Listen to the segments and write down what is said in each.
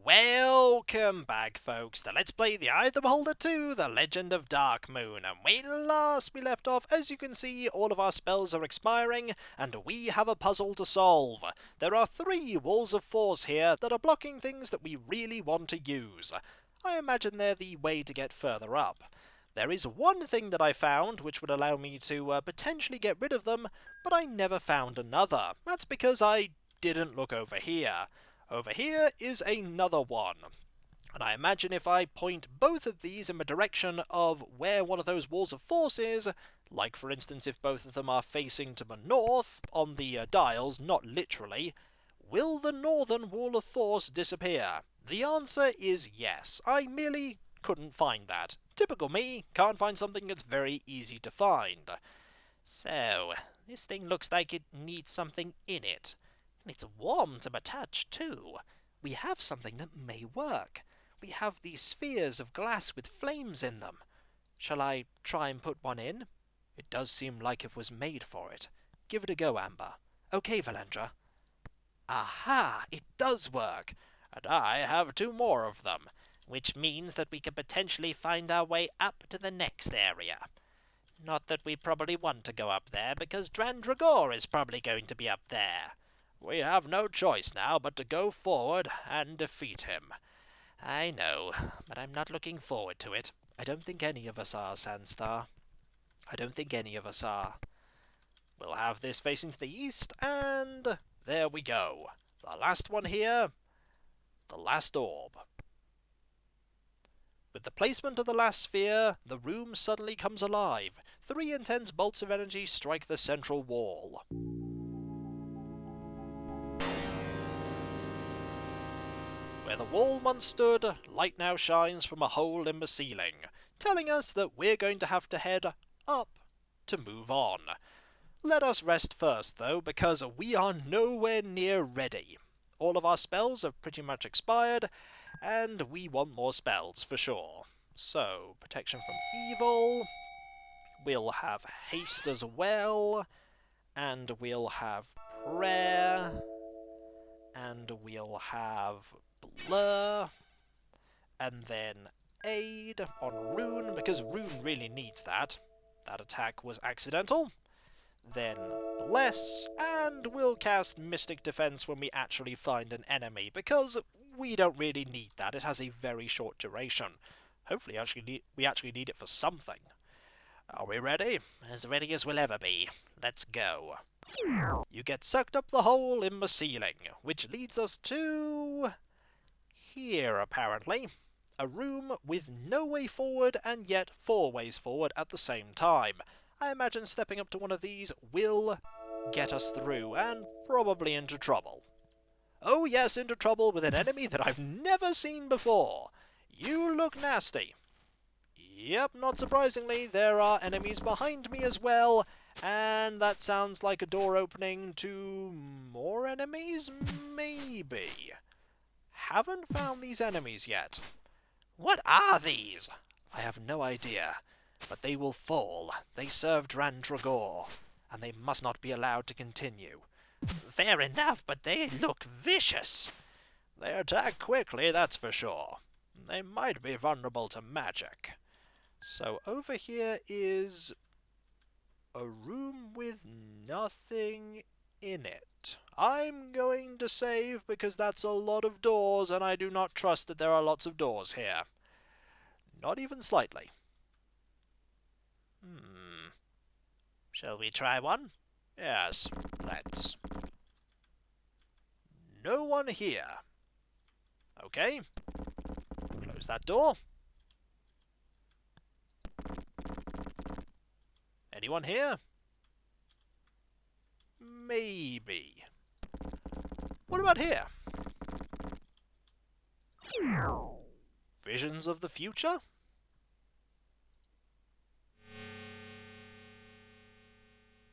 Welcome back, folks, to Let's Play the Eye of the Beholder 2, The Legend of Darkmoon. And when last we left off, as you can see, all of our spells are expiring, and we have a puzzle to solve. There are 3 walls of force here that are blocking things that we really want to use. I imagine they're the way to get further up. There is one thing that I found which would allow me to potentially get rid of them, but I never found another. That's because I didn't look over here. Over here is another one, and I imagine if I point both of these in the direction of where one of those walls of force is, like for instance if both of them are facing to the north, on the dials, not literally, will the northern wall of force disappear? The answer is yes. I merely couldn't find that. Typical me, can't find something that's very easy to find. So, this thing looks like it needs something in it. It's warm to the touch, too. We have something that may work. We have these spheres of glass with flames in them. Shall I try and put one in? It does seem like it was made for it. Give it a go, Amber. Okay, Valendra. Aha! It does work! And I have 2 more of them, which means that we can potentially find our way up to the next area. Not that we probably want to go up there, because Dran is probably going to be up there. We have no choice now but to go forward and defeat him. I know, but I'm not looking forward to it. I don't think any of us are, Sandstar. I don't think any of us are. We'll have this facing to the east, and there we go. The last one here. The last orb. With the placement of the last sphere, the room suddenly comes alive. 3 intense bolts of energy strike the central wall. Where the wall once stood, light now shines from a hole in the ceiling, telling us that we're going to have to head up to move on. Let us rest first, though, because we are nowhere near ready. All of our spells have pretty much expired, and we want more spells for sure. So, protection from evil, we'll have haste as well, and we'll have prayer, and we'll have blur, and then aid on rune, because rune really needs that. That attack was accidental. Then bless, and we'll cast mystic defense when we actually find an enemy, because we don't really need that. It has a very short duration. Hopefully we actually need it for something. Are we ready? As ready as we'll ever be. Let's go. You get sucked up the hole in the ceiling, which leads us to here, apparently. A room with no way forward and yet 4 ways forward at the same time. I imagine stepping up to one of these will get us through, and probably into trouble. Oh yes, into trouble with an enemy that I've never seen before. You look nasty. Yep, not surprisingly, there are enemies behind me as well, and that sounds like a door opening to more enemies? Maybe. Haven't found these enemies yet. What are these? I have no idea, but they will fall. They serve Dran, and they must not be allowed to continue. Fair enough, but they look vicious. They attack quickly, that's for sure. They might be vulnerable to magic. So over here is a room with nothing in it. I'm going to save because that's a lot of doors, and I do not trust that there are lots of doors here. Not even slightly. Shall we try one? Yes, let's. No one here. Okay. Close that door. Anyone here? Maybe. What about here? Visions of the future?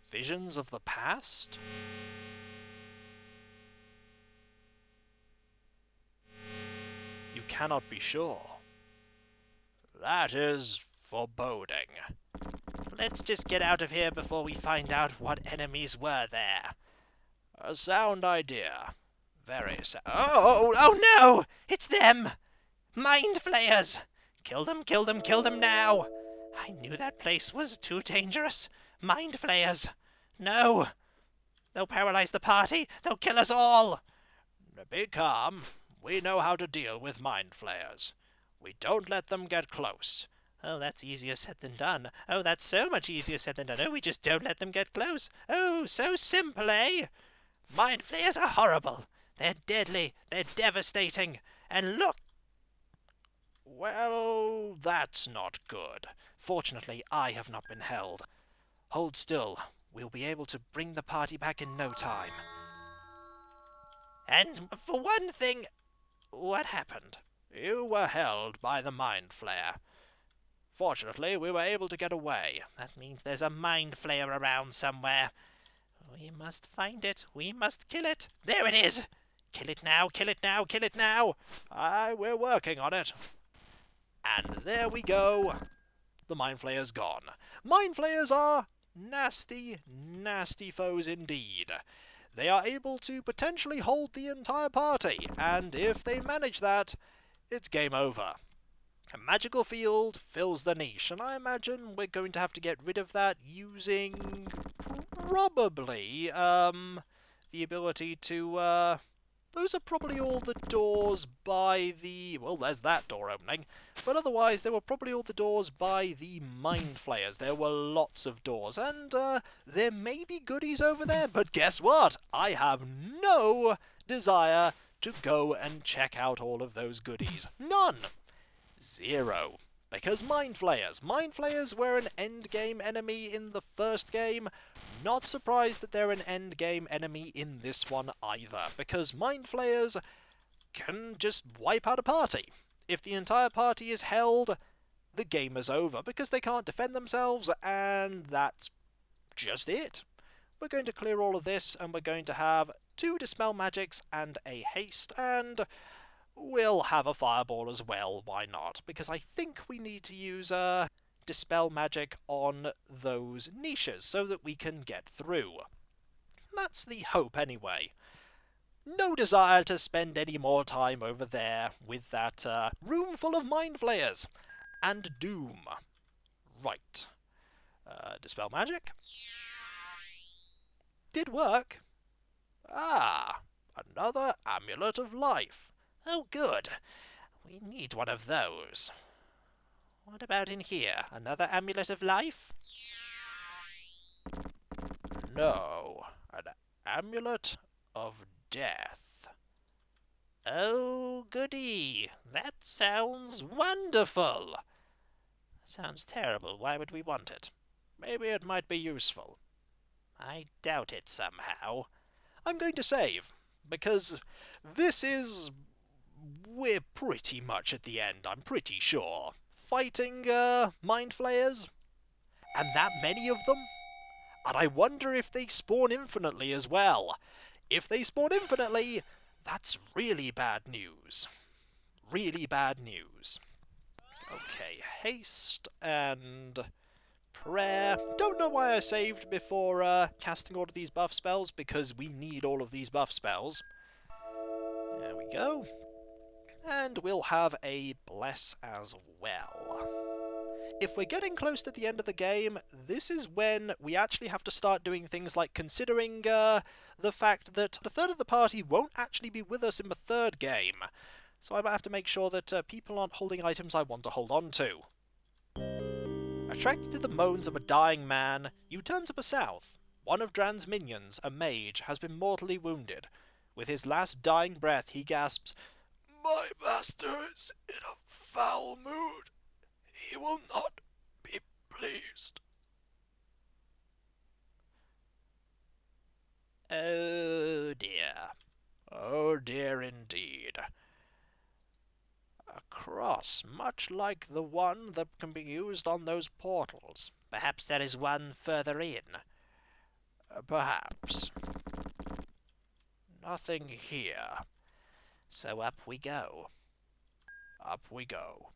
Visions of the past? You cannot be sure. That is foreboding. Let's just get out of here before we find out what enemies were there. A sound idea. Very sad. Oh no! It's them! Mind Flayers! Kill them, kill them, kill them now! I knew that place was too dangerous. Mind Flayers! No! They'll paralyze the party! They'll kill us all! Be calm. We know how to deal with Mind Flayers. We don't let them get close. Oh, that's easier said than done. Oh, that's so much easier said than done. Oh, we just don't let them get close. Oh, so simple, eh? Mind Flayers are horrible. They're deadly. They're devastating. And look! Well, that's not good. Fortunately, I have not been held. Hold still. We'll be able to bring the party back in no time. And for one thing, what happened? You were held by the Mind Flayer. Fortunately, we were able to get away. That means there's a Mind Flayer around somewhere. We must find it. We must kill it. There it is! Kill it now, kill it now, kill it now! Aye, we're working on it. And there we go. The Mind Flayer's gone. Mind Flayers are nasty, nasty foes indeed. They are able to potentially hold the entire party, and if they manage that, it's game over. A magical field fills the niche, and I imagine we're going to have to get rid of that using probably the ability to those are probably all the doors by the... well, there's that door opening. But otherwise, they were probably all the doors by the Mind Flayers. There were lots of doors, and there may be goodies over there, but guess what? I have no desire to go and check out all of those goodies. None! Zero. Because Mind Flayers. Mind Flayers were an endgame enemy in the first game. Not surprised that they're an endgame enemy in this one either, because Mind Flayers can just wipe out a party. If the entire party is held, the game is over, because they can't defend themselves, and that's just it. We're going to clear all of this, and we're going to have 2 Dispel Magics and a Haste, and we'll have a Fireball as well, why not? Because I think we need to use Dispel Magic on those niches so that we can get through. That's the hope anyway. No desire to spend any more time over there with that room full of Mind Flayers. And Doom. Right. Dispel Magic. Did work. Ah, another Amulet of Life. Oh, good. We need one of those. What about in here? Another Amulet of Life? No. An Amulet of Death. Oh, goody. That sounds wonderful. Sounds terrible. Why would we want it? Maybe it might be useful. I doubt it somehow. I'm going to save, because this is... we're pretty much at the end, I'm pretty sure. Fighting, Mind Flayers? And that many of them? And I wonder if they spawn infinitely as well. If they spawn infinitely, that's really bad news. Really bad news. Okay, Haste and Prayer. Don't know why I saved before casting all of these buff spells, because we need all of these buff spells. There we go. And we'll have a Bless as well. If we're getting close to the end of the game, this is when we actually have to start doing things like considering the fact that a third of the party won't actually be with us in the third game. So I might have to make sure that people aren't holding items I want to hold on to. Attracted to the moans of a dying man, you turn to the south. One of Dran's minions, a mage, has been mortally wounded. With his last dying breath, he gasps, "My master is in a foul mood. He will not be pleased." Oh dear. Oh dear indeed. A cross, much like the one that can be used on those portals. Perhaps there is one further in. Perhaps. Nothing here. So up we go. Up we go.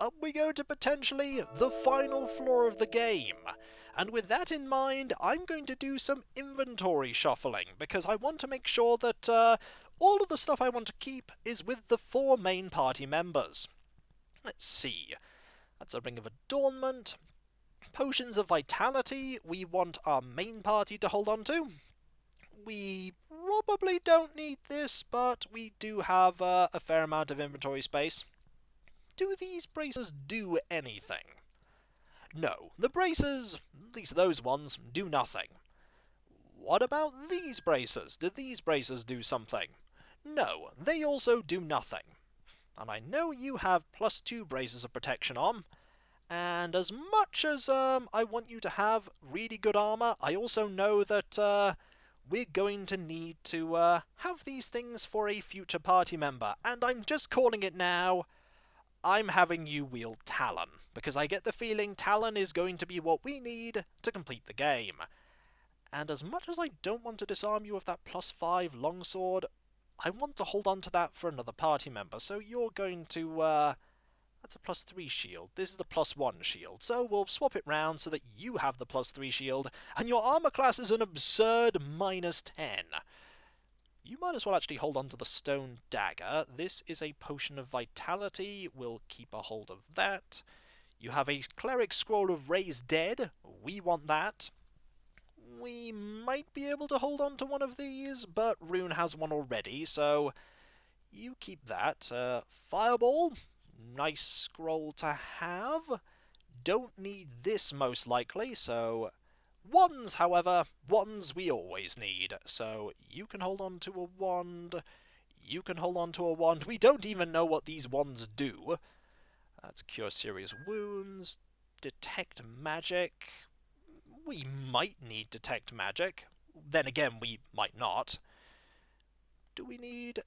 up we go to potentially the final floor of the game. And with that in mind, I'm going to do some inventory shuffling, because I want to make sure that all of the stuff I want to keep is with the 4 main party members. Let's see. That's a Ring of Adornment. Potions of Vitality, we want our main party to hold on to. We probably don't need this, but we do have a fair amount of inventory space. Do these braces do anything? No, the braces, at least those ones, do nothing. What about these braces? Do these braces do something? No, they also do nothing. And I know you have +2 braces of protection on, and as much as I want you to have really good armor, I also know that we're going to need to have these things for a future party member, and I'm just calling it now. I'm having you wield Talon, because I get the feeling Talon is going to be what we need to complete the game. And as much as I don't want to disarm you with that +5 longsword, I want to hold on to that for another party member, so you're going to, that's a +3 shield. This is the +1 shield, so we'll swap it round so that you have the +3 shield, and your armor class is an absurd -10. You might as well actually hold on to the stone dagger. This is a potion of vitality. We'll keep a hold of that. You have a cleric scroll of raise dead. We want that. We might be able to hold on to one of these, but Rune has one already, so you keep that. Fireball. Nice scroll to have. Don't need this most likely, so wands, however, wands we always need. So you can hold on to a wand. You can hold on to a wand. We don't even know what these wands do. That's cure serious wounds. Detect magic. We might need detect magic. Then again, we might not. Do we need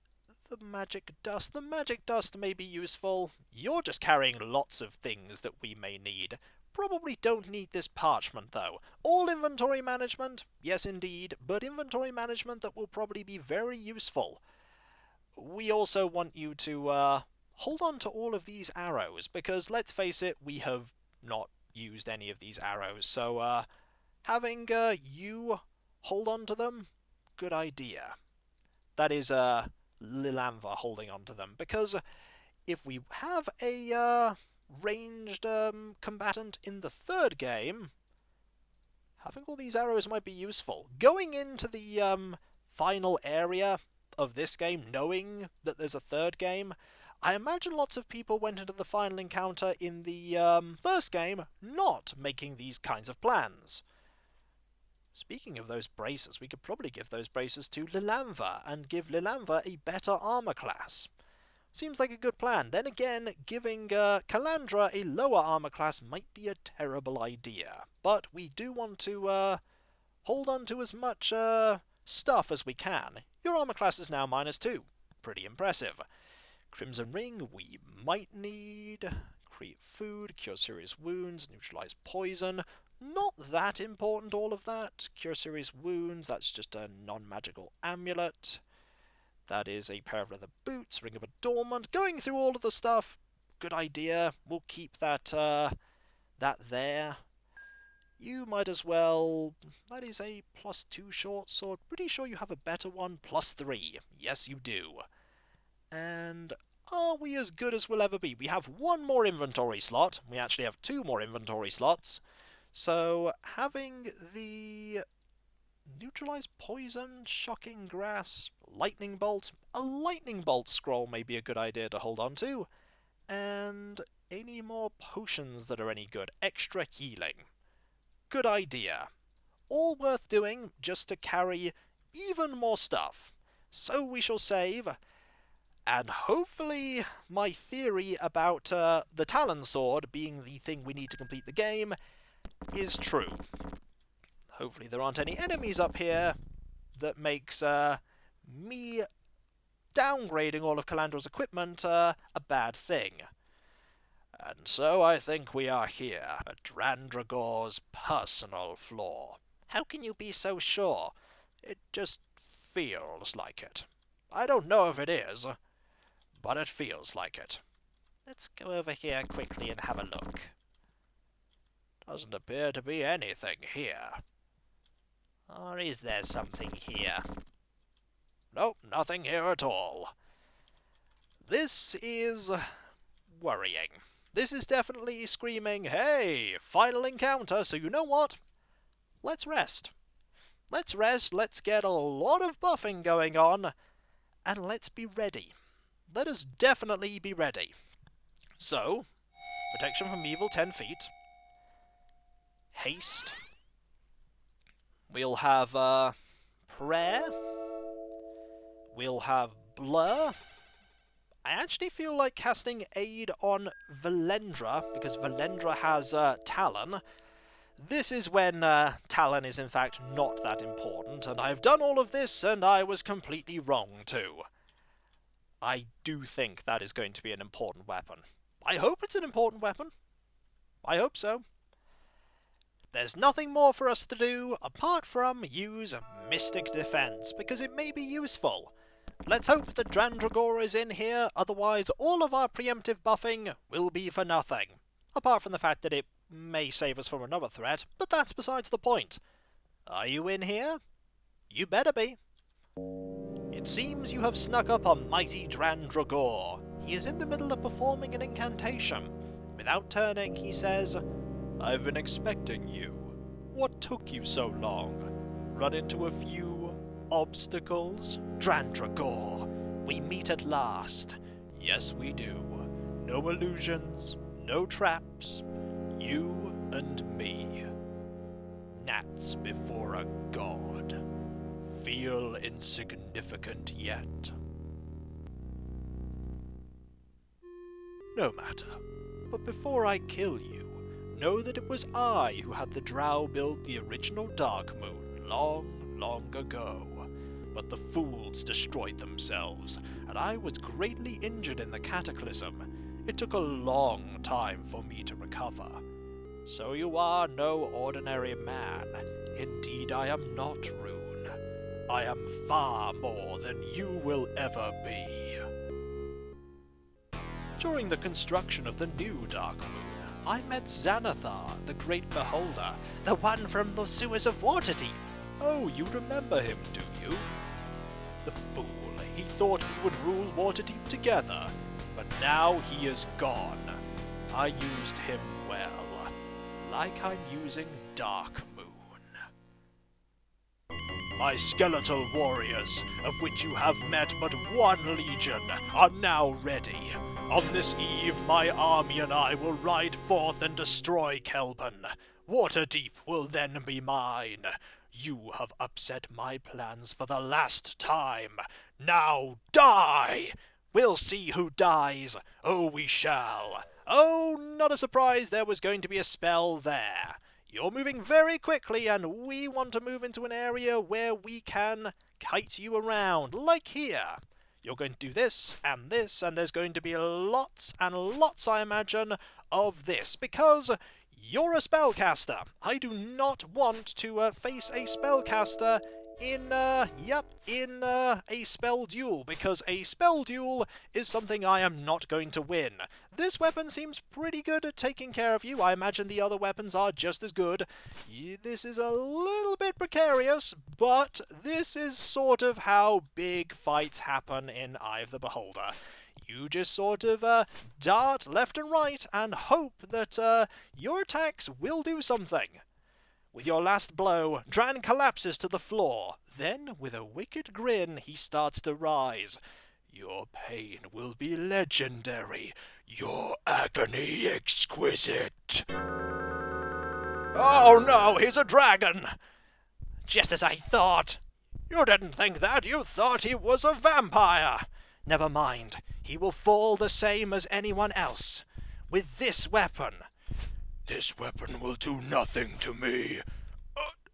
the magic dust? The magic dust may be useful. You're just carrying lots of things that we may need. Probably don't need this parchment, though. All inventory management? Yes, indeed, but inventory management that will probably be very useful. We also want you to hold on to all of these arrows, because, let's face it, we have not used any of these arrows, so having you hold on to them, good idea. That is Lilanva holding on to them, because if we have a ranged combatant in the 3rd game, having all these arrows might be useful. Going into the final area of this game, knowing that there's a 3rd game, I imagine lots of people went into the final encounter in the 1st game not making these kinds of plans. Speaking of those braces, we could probably give those braces to Lilanva, and give Lilanva a better armor class. Seems like a good plan. Then again, giving Calandra a lower armor class might be a terrible idea. But we do want to hold on to as much stuff as we can. Your armor class is now -2. Pretty impressive. Crimson Ring we might need. Create food, cure serious wounds, neutralize poison. Not that important, all of that. Cure serious wounds, that's just a non-magical amulet. That is a pair of leather boots, Ring of Adornment. Going through all of the stuff, good idea. We'll keep that there. You might as well... That is a +2 short sword. Pretty sure you have a better one. +3. Yes, you do. And are we as good as we'll ever be? We have 1 more inventory slot. We actually have 2 more inventory slots. So having the neutralize poison, shocking grasp, lightning bolt, a lightning bolt scroll may be a good idea to hold on to, and any more potions that are any good, extra healing. Good idea. All worth doing just to carry even more stuff. So we shall save, and hopefully my theory about the Talon Sword being the thing we need to complete the game is true. Hopefully there aren't any enemies up here that makes me downgrading all of Calandra's equipment a bad thing. And so I think we are here at Drandragor's personal floor. How can you be so sure? It just feels like it. I don't know if it is, but it feels like it. Let's go over here quickly and have a look. Doesn't appear to be anything here. Or is there something here? Nope, nothing here at all. This is worrying. This is definitely screaming, hey, final encounter, so you know what? Let's rest. Let's rest, let's get a lot of buffing going on, and let's be ready. Let us definitely be ready. So, protection from evil 10 feet. Haste. We'll have prayer. We'll have blur. I actually feel like casting aid on Valendra, because Valendra has Talon. This is when Talon is in fact not that important, and I've done all of this, and I was completely wrong too. I do think that is going to be an important weapon. I hope it's an important weapon. I hope so. There's nothing more for us to do apart from use Mystic Defense, because it may be useful. Let's hope that Drandragor is in here, otherwise all of our preemptive buffing will be for nothing. Apart from the fact that it may save us from another threat, but that's besides the point. Are you in here? You better be. It seems you have snuck up on mighty Drandragor. He is in the middle of performing an incantation. Without turning, he says, "I've been expecting you. What took you so long? Run into a few obstacles? Drandragor, we meet at last. Yes, we do. No illusions, no traps. You and me. Gnats before a god. Feel insignificant yet. No matter. But before I kill you, know that it was I who had the drow build the original Darkmoon long ago. But the fools destroyed themselves, and I was greatly injured in the cataclysm. It took a long time for me to recover. So you are no ordinary man. Indeed, I am not Rune. I am far more than you will ever be. During the construction of the new Darkmoon, I met Xanathar, the Great Beholder, the one from the sewers of Waterdeep. Oh, you remember him, do you? The fool, he thought we would rule Waterdeep together, but now he is gone. I used him well, like I'm using Darkmoon. My skeletal warriors, of which you have met but one legion, are now ready. On this eve, my army and I will ride forth and destroy Kelban. Waterdeep will then be mine. You have upset my plans for the last time. Now die! We'll see who dies. Oh, we shall. Oh, not a surprise there was going to be a spell there. You're moving very quickly, and we want to move into an area where we can kite you around, like here. You're going to do this, and there's going to be lots and lots, I imagine, of this, because you're a spellcaster. I do not want to face a spellcaster in a spell duel, because a spell duel is something I am not going to win. This weapon seems pretty good at taking care of you. I imagine the other weapons are just as good. This is a little bit precarious, but this is sort of how big fights happen in Eye of the Beholder. You just sort of dart left and right and hope that your attacks will do something. With your last blow, Dran collapses to the floor. Then, with a wicked grin, he starts to rise. Your pain will be legendary. Your agony exquisite. Oh no, he's a dragon! Just as I thought. You didn't think that. You thought he was a vampire. Never mind. He will fall the same as anyone else. With this weapon. This weapon will do nothing to me.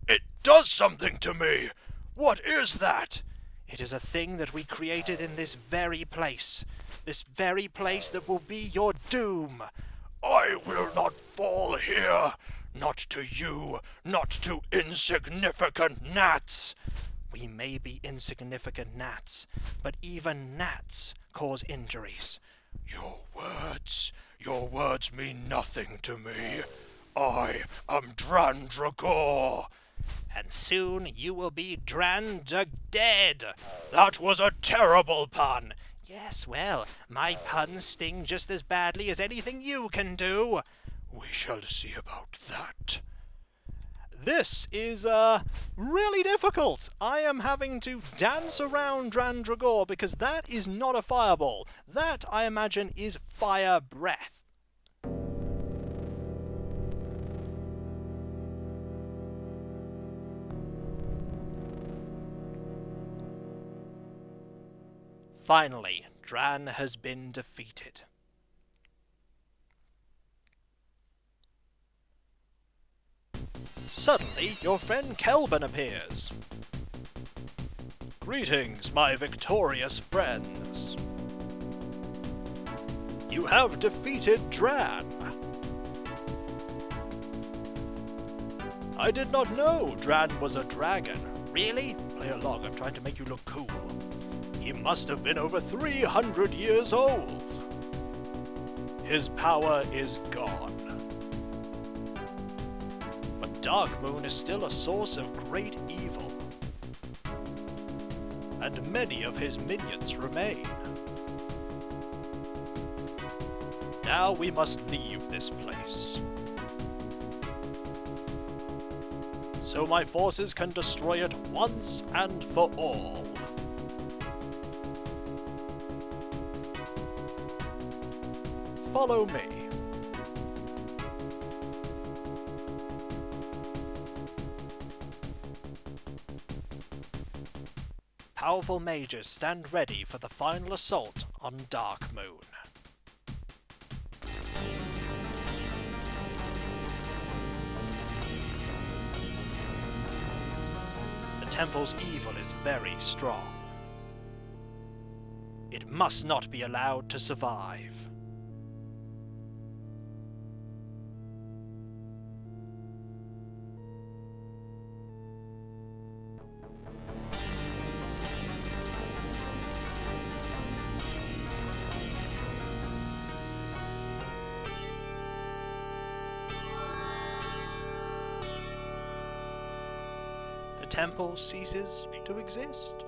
It does something to me. What is that? It is a thing that we created in this very place. This very place that will be your doom. I will not fall here. Not to you. Not to insignificant gnats. We may be insignificant gnats, but even gnats cause injuries. Your words mean nothing to me. I am Dran Dragor. And soon you will be Dran dead. That was a terrible pun. Yes, well, my puns sting just as badly as anything you can do. We shall see about that. This is, really difficult. I am having to dance around Dran Dragor because that is not a fireball. That, I imagine, is fire breath. Finally, Dran has been defeated. Suddenly, your friend Kelvin appears. Greetings, my victorious friends. You have defeated Dran. I did not know Dran was a dragon. Really? Play along, I'm trying to make you look cool. He must have been over 300 years old. His power is gone. But Darkmoon is still a source of great evil. And many of his minions remain. Now we must leave this place. So my forces can destroy it once and for all. Follow me. Powerful mages stand ready for the final assault on Darkmoon. The temple's evil is very strong. It must not be allowed to survive. The temple ceases to exist.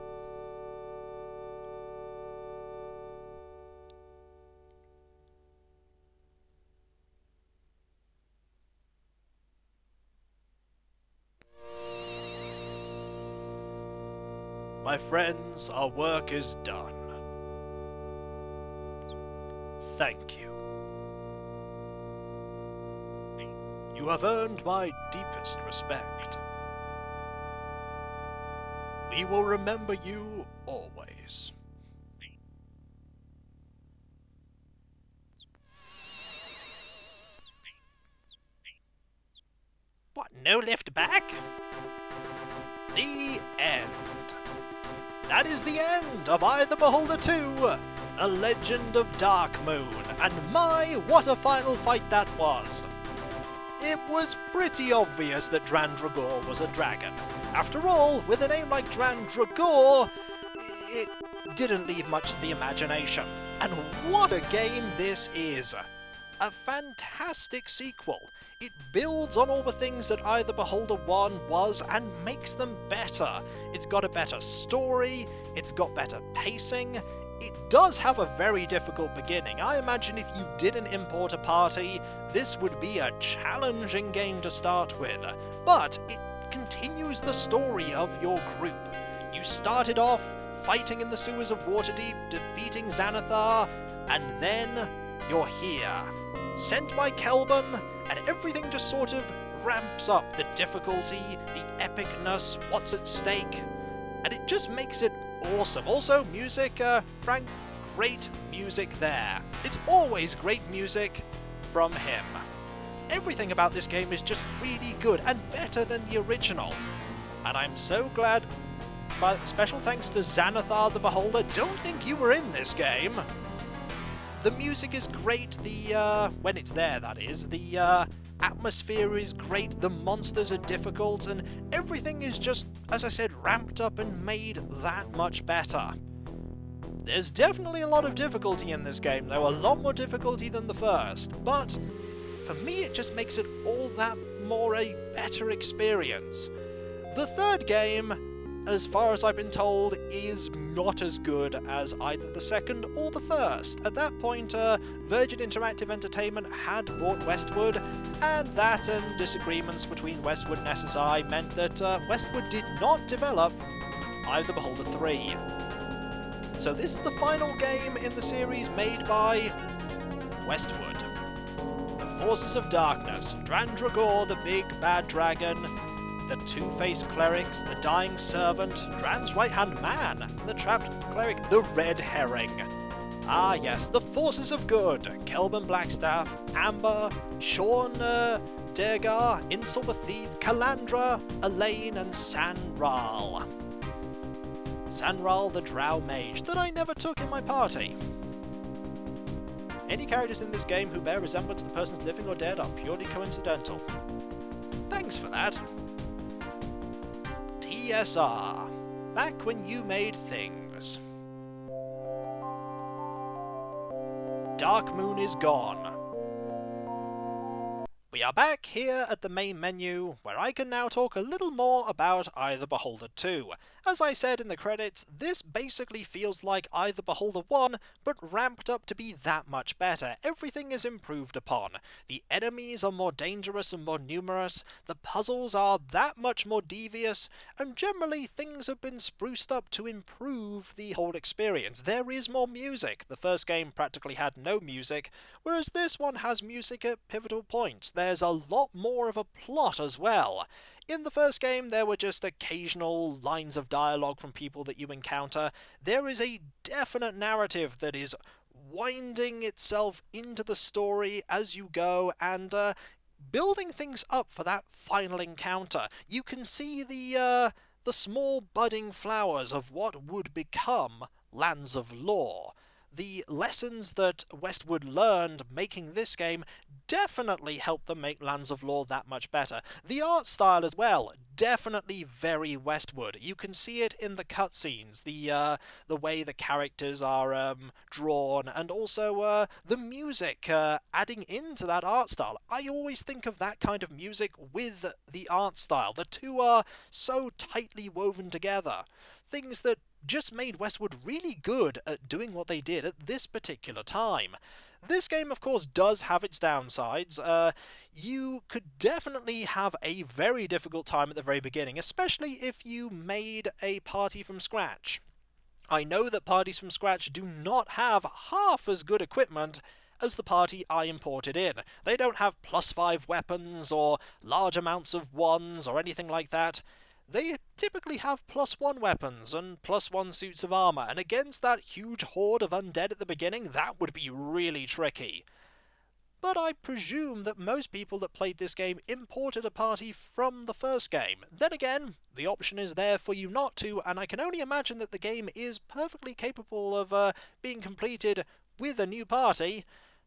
My friends, our work is done. Thank you. You have earned my deepest respect. We will remember you always. What, no lift back? The end. That is the end of I the Beholder 2, The Legend of Darkmoon, and my, what a final fight that was. It was pretty obvious that Dran Dragor was a dragon. After all, with a name like Dran Dragor, it didn't leave much to the imagination. And what a game this is! A fantastic sequel. It builds on all the things that I the Beholder 1 was and makes them better. It's got a better story, it's got better pacing. It does have a very difficult beginning. I imagine if you didn't import a party, this would be a challenging game to start with. But it continues the story of your group. You started off fighting in the sewers of Waterdeep, defeating Xanathar, and then you're here. Sent by Kelvin, and everything just sort of ramps up the difficulty, the epicness, what's at stake, and it just makes it awesome. Also, music, Frank, great music there. It's always great music from him. Everything about this game is just really good and better than the original. And I'm so glad, but special thanks to Xanathar the Beholder, don't think you were in this game. The music is great, when it's there, that is. The atmosphere is great, the monsters are difficult, and everything is just, as I said, ramped up and made that much better. There's definitely a lot of difficulty in this game, though, a lot more difficulty than the first, but for me it just makes it all that more a better experience. The third game, as far as I've been told, is not as good as either the second or the first. At that point, Virgin Interactive Entertainment had bought Westwood, and that and disagreements between Westwood and SSI meant that Westwood did not develop Eye of the Beholder 3. So this is the final game in the series made by Westwood. The Forces of Darkness, Dran, the big bad dragon, the two-faced clerics, the dying servant, Dran's right-hand man, and the trapped cleric, the red herring. Ah yes, the Forces of Good, Kelvin Blackstaff, Amber, Sean Dergar, Insult the Thief, Calandra, Elaine, and Sanral. Sanral the Drow Mage, that I never took in my party. Any characters in this game who bear resemblance to persons living or dead are purely coincidental. Thanks for that. TSR. Back when you made things. Darkmoon is gone. We are back here at the main menu, where I can now talk a little more about Eye of the Beholder 2. As I said in the credits, this basically feels like Eye of the Beholder 1, but ramped up to be that much better. Everything is improved upon. The enemies are more dangerous and more numerous, the puzzles are that much more devious, and generally things have been spruced up to improve the whole experience. There is more music. The first game practically had no music, whereas this one has music at pivotal points. There's a lot more of a plot as well. In the first game, there were just occasional lines of dialogue from people that you encounter. There is a definite narrative that is winding itself into the story as you go, and building things up for that final encounter. You can see the small budding flowers of what would become Lands of Lore. The lessons that Westwood learned making this game definitely helped them make Lands of Lore that much better. The art style as well, definitely very Westwood. You can see it in the cutscenes, the way the characters are drawn, and also the music adding into that art style. I always think of that kind of music with the art style. The two are so tightly woven together. Things that just made Westwood really good at doing what they did at this particular time. This game, of course, does have its downsides. You could definitely have a very difficult time at the very beginning, especially if you made a party from scratch. I know that parties from scratch do not have half as good equipment as the party I imported in. They don't have +5 weapons or large amounts of ones or anything like that. They typically have +1 weapons and +1 suits of armor, and against that huge horde of undead at the beginning, that would be really tricky. But I presume that most people that played this game imported a party from the first game. Then again, the option is there for you not to, and I can only imagine that the game is perfectly capable of being completed with a new party.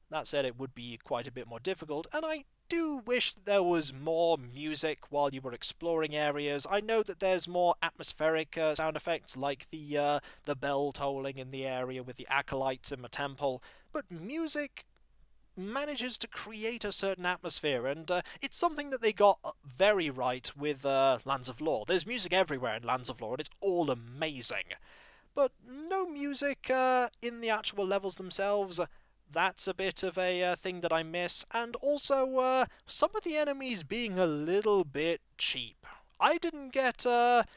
That said, it would be quite a bit more difficult, and I do wish that there was more music while you were exploring areas. I know that there's more atmospheric sound effects, like the bell tolling in the area with the acolytes in the temple, but music manages to create a certain atmosphere, and it's something that they got very right with Lands of Lore. There's music everywhere in Lands of Lore, and it's all amazing. But no music in the actual levels themselves. That's a bit of a thing that I miss, and also some of the enemies being a little bit cheap. I didn't get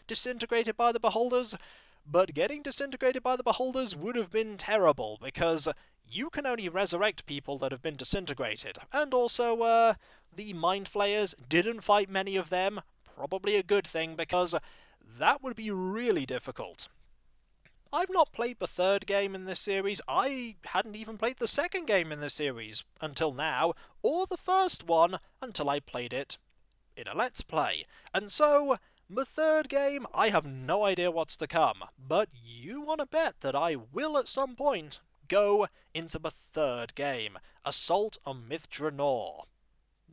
disintegrated by the Beholders, but getting disintegrated by the Beholders would have been terrible, because you can only resurrect people that have been disintegrated. And also, the Mind Flayers didn't fight many of them, probably a good thing, because that would be really difficult. I've not played the third game in this series. I hadn't even played the second game in this series until now, or the first one until I played it in a Let's Play. And so, the third game, I have no idea what's to come, but you want to bet that I will at some point go into the third game, Assault on Myth Dranor.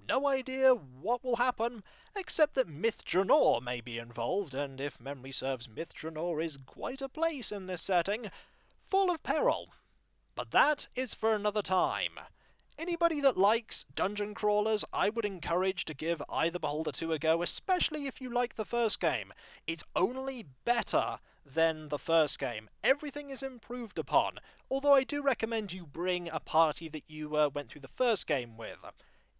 No idea what will happen, except that Myth Dranor may be involved, and if memory serves, Myth Dranor is quite a place in this setting. full of peril. But that is for another time. Anybody that likes dungeon crawlers, I would encourage to give Eye the Beholder 2 a go, especially if you like the first game. It's only better than the first game. Everything is improved upon, although I do recommend you bring a party that you went through the first game with.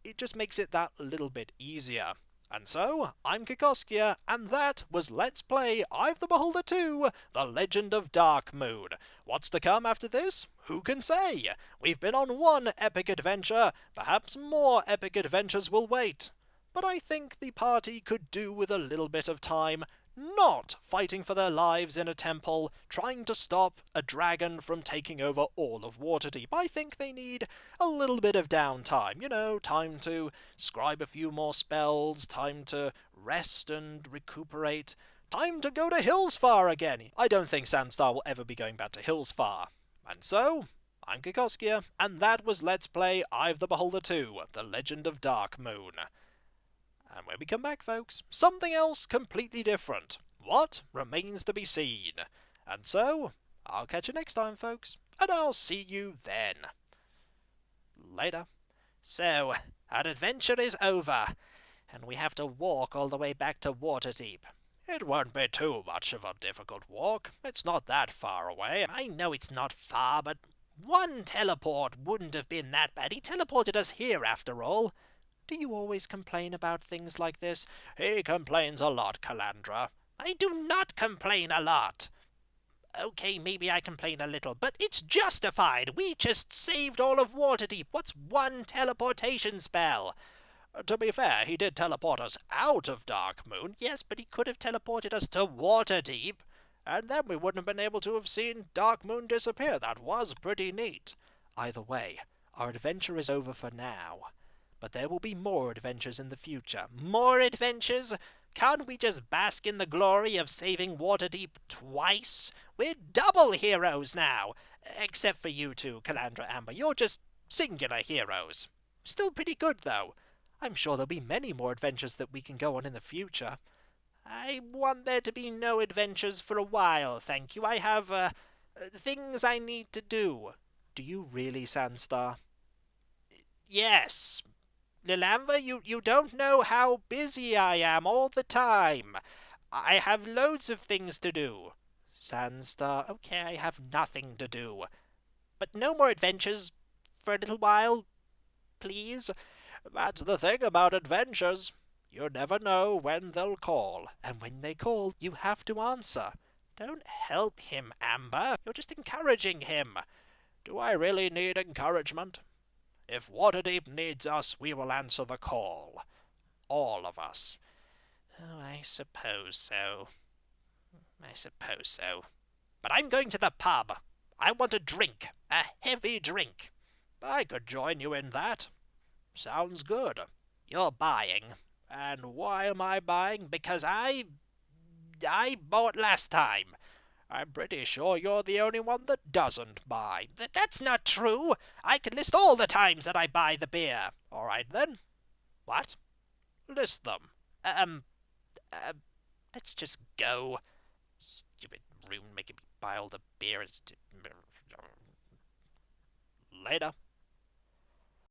It just makes it that little bit easier. And so, I'm Kikoskia, and that was Let's Play Eye the Beholder 2, The Legend of Darkmoon. What's to come after this? Who can say? We've been on one epic adventure, perhaps more epic adventures will wait. But I think the party could do with a little bit of time, not fighting for their lives in a temple, trying to stop a dragon from taking over all of Waterdeep. I think they need a little bit of downtime, you know, time to scribe a few more spells, time to rest and recuperate, time to go to Hillsfar again. I don't think Sandstar will ever be going back to Hillsfar. And so, I'm Kikoskia, and that was Let's Play Eye the Beholder 2, The Legend of Darkmoon. And when we come back, folks, something else completely different. What remains to be seen? And so, I'll catch you next time, folks, and I'll see you then. Later. So, our adventure is over, and we have to walk all the way back to Waterdeep. It won't be too much of a difficult walk. It's not that far away. I know it's not far, but one teleport wouldn't have been that bad. He teleported us here, after all. Do you always complain about things like this? He complains a lot, Calandra. I do not complain a lot. Okay, maybe I complain a little, but it's justified. We just saved all of Waterdeep. What's one teleportation spell? To be fair, he did teleport us out of Darkmoon, yes, but he could have teleported us to Waterdeep, and then we wouldn't have been able to have seen Darkmoon disappear. That was pretty neat. Either way, our adventure is over for now. But there will be more adventures in the future. More adventures? Can't we just bask in the glory of saving Waterdeep twice? We're double heroes now. Except for you two, Calandra Amber. You're just singular heroes. Still pretty good, though. I'm sure there'll be many more adventures that we can go on in the future. I want there to be no adventures for a while, thank you. I have, things I need to do. Do you really, Sandstar? Yes. Lilamva, you don't know how busy I am all the time. I have loads of things to do. Sandstar, okay, I have nothing to do. But no more adventures for a little while, please. That's the thing about adventures. You never know when they'll call. And when they call, you have to answer. Don't help him, Amber. You're just encouraging him. Do I really need encouragement? If Waterdeep needs us, we will answer the call. All of us. Oh, I suppose so. But I'm going to the pub. I want a drink. A heavy drink. I could join you in that. Sounds good. You're buying. And why am I buying? Because I bought last time. I'm pretty sure you're the only one that doesn't buy. That's not true. I can list all the times that I buy the beer. All right, then. What? List them. Let's just go. Stupid rune making me buy all the beer. Later.